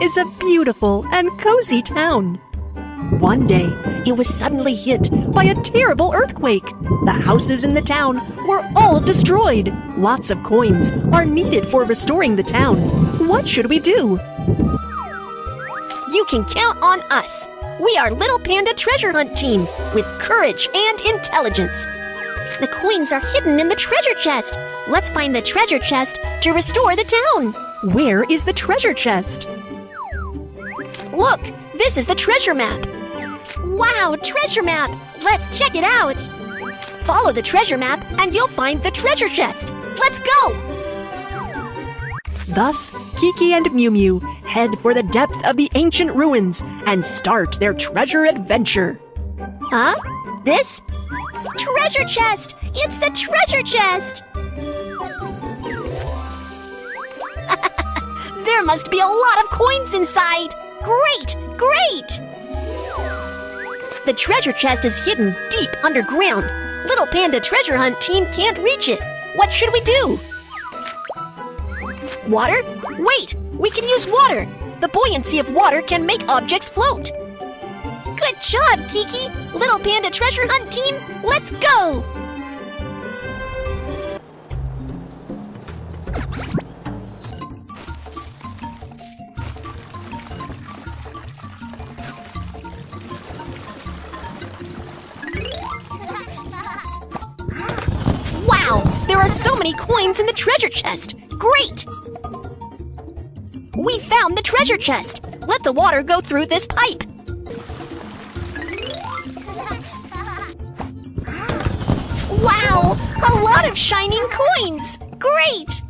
is a beautiful and cozy town. One day, it was suddenly hit by a terrible earthquake. The houses in the town were all destroyed. Lots of coins are needed for restoring the town. What should we do? You can count on us. We are Little Panda Treasure Hunt Team with courage and intelligence. The coins are hidden in the treasure chest. Let's find the treasure chest to restore the town. Where is the treasure chest? Look, this is the treasure map. Wow, treasure map! Let's check it out. Follow the treasure map and you'll find the treasure chest. Let's go! Thus, Kiki and Mew Mew head for the depth of the ancient ruins and start their treasure adventure. Huh? This? Treasure chest! It's the treasure chest! There must be a lot of coins inside! Great! Great! The treasure chest is hidden deep underground. Little Panda Treasure Hunt Team can't reach it. What should we do? Water? Wait! We can use water! The buoyancy of water can make objects float. Good job, Kiki! Little Panda Treasure Hunt Team, let's go! Wow! There are so many coins in the treasure chest! Great! We found the treasure chest! Let the water go through this pipe! Wow! A lot of shining coins! Great!